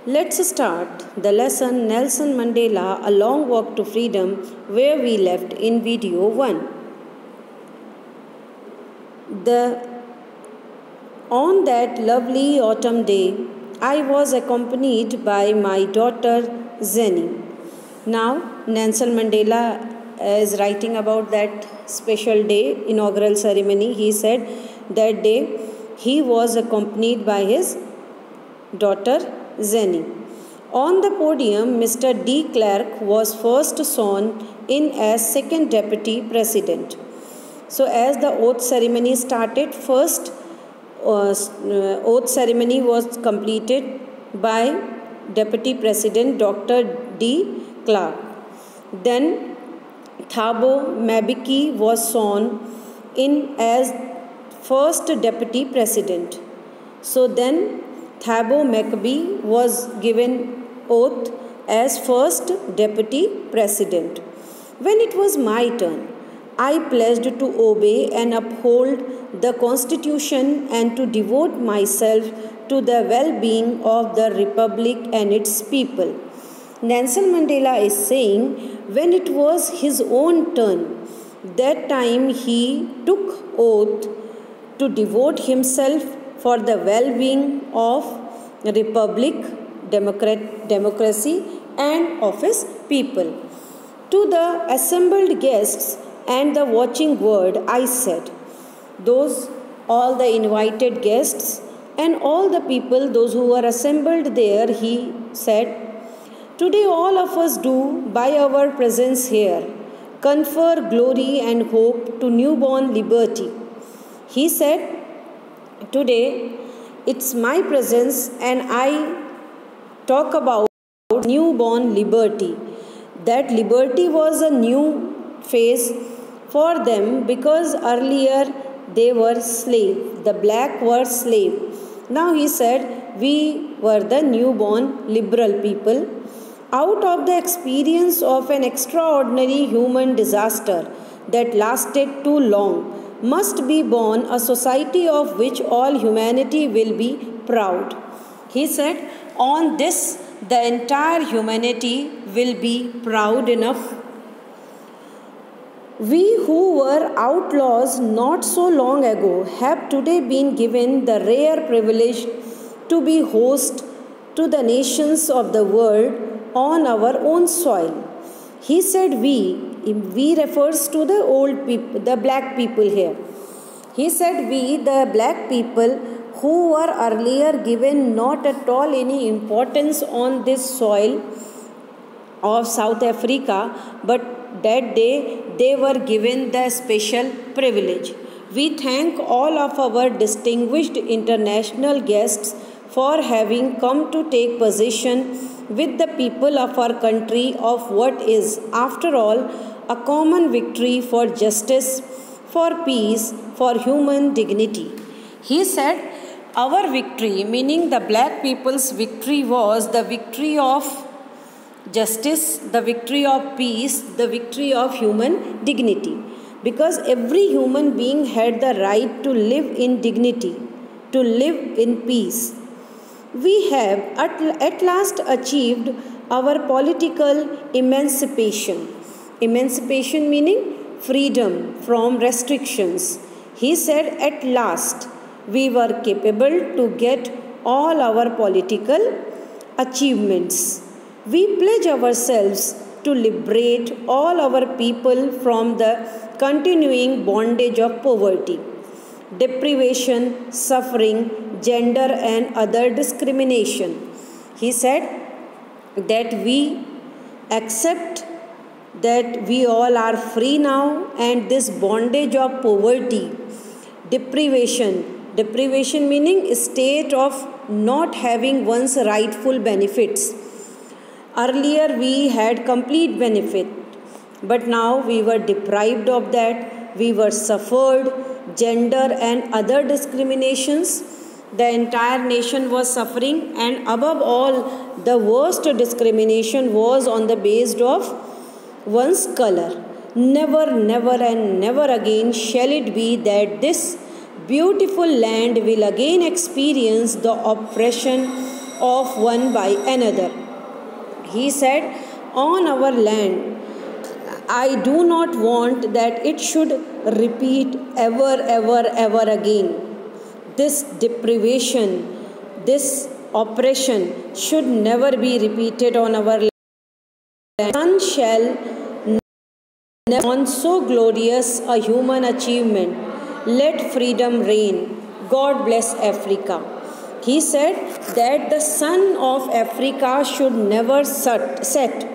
Let's start the lesson Nelson Mandela A Long Walk to Freedom, where we left in video 1. On that lovely autumn day, I was accompanied by my daughter Zenny. Now, Nelson Mandela is writing about that special day, inaugural ceremony. He said that day he was accompanied by his daughter Zenny. On the podium, Mr. de Klerk was first sworn in as second deputy president. So, as the oath ceremony started, first oath ceremony was completed by Deputy President Dr. de Klerk. Then Thabo Mbeki was sworn in as first Deputy President. So then Thabo Mbeki was given oath as first Deputy President. When it was my turn, I pledged to obey and uphold the Constitution and to devote myself to the well-being of the Republic and its people. Nelson Mandela is saying when it was his own turn, that time he took oath to devote himself for the well-being of Republic, democracy and of his people. To the assembled guests and the watching world, I said, all the invited guests and all the people, those who were assembled there, he said, today all of us do, by our presence here, confer glory and hope to newborn liberty. He said, today it's my presence and I talk about newborn liberty. That liberty was a new phase for them because earlier they were slave. The black were slave. Now he said we were the newborn liberal people. Out of the experience of an extraordinary human disaster that lasted too long must be born a society of which all humanity will be proud. He said, on this the entire humanity will be proud enough. We who were outlaws not so long ago have today been given the rare privilege to be host to the nations of the world on our own soil. He said we refers to the old people, the black people here. He said we, the black people who were earlier given not at all any importance on this soil of South Africa, but that day they were given the special privilege. We thank all of our distinguished international guests for having come to take possession with the people of our country of what is, after all, a common victory for justice, for peace, for human dignity. He said, our victory, meaning the black people's victory, was the victory of justice, the victory of peace, the victory of human dignity. Because every human being had the right to live in dignity, to live in peace. We have at last achieved our political emancipation. Emancipation meaning freedom from restrictions. He said at last we were capable to get all our political achievements. We pledge ourselves to liberate all our people from the continuing bondage of poverty, deprivation, suffering, gender and other discrimination. He said that we accept that we all are free now and this bondage of poverty, deprivation meaning state of not having one's rightful benefits. Earlier we had complete benefit, but now we were deprived of that. We were suffered gender and other discriminations. The entire nation was suffering, and above all, the worst discrimination was on the basis of one's color. Never, never and never again shall it be that this beautiful land will again experience the oppression of one by another. He said, on our land, I do not want that it should repeat ever again. This deprivation, this oppression should never be repeated on our land. None shall never on so glorious a human achievement. Let freedom reign. God bless Africa. He said that the sun of Africa should never set.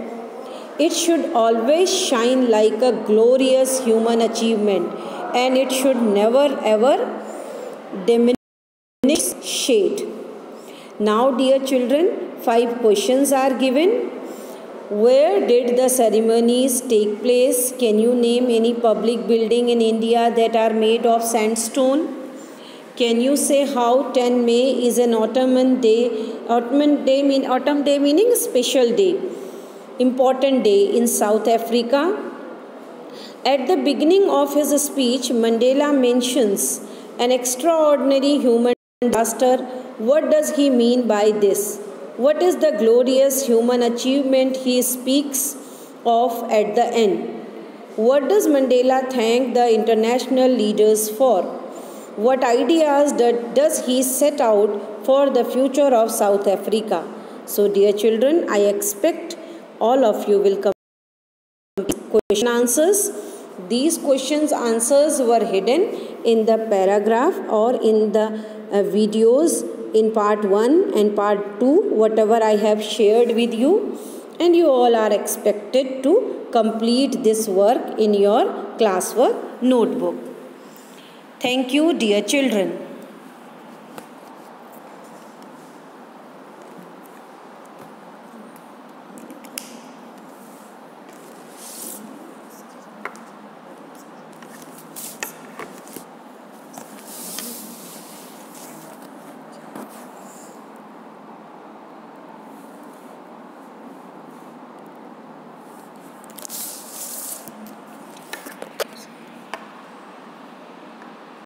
It should always shine like a glorious human achievement, and it should never ever diminish shade. Now, dear children, 5 questions are given. Where did the ceremonies take place? Can you name any public building in India that are made of sandstone? Can you say how 10 May is an autumn day meaning special day, important day in South Africa? At the beginning of his speech, Mandela mentions an extraordinary human disaster. What does he mean by this? What is the glorious human achievement he speaks of at the end? What does Mandela thank the international leaders for? What ideas does he set out for the future of South Africa? So, dear children, I expect all of you will complete question answers. These questions answers were hidden in the paragraph or in the videos in part 1 and part 2, whatever I have shared with you, and you all are expected to complete this work in your classwork notebook. Thank you, dear children.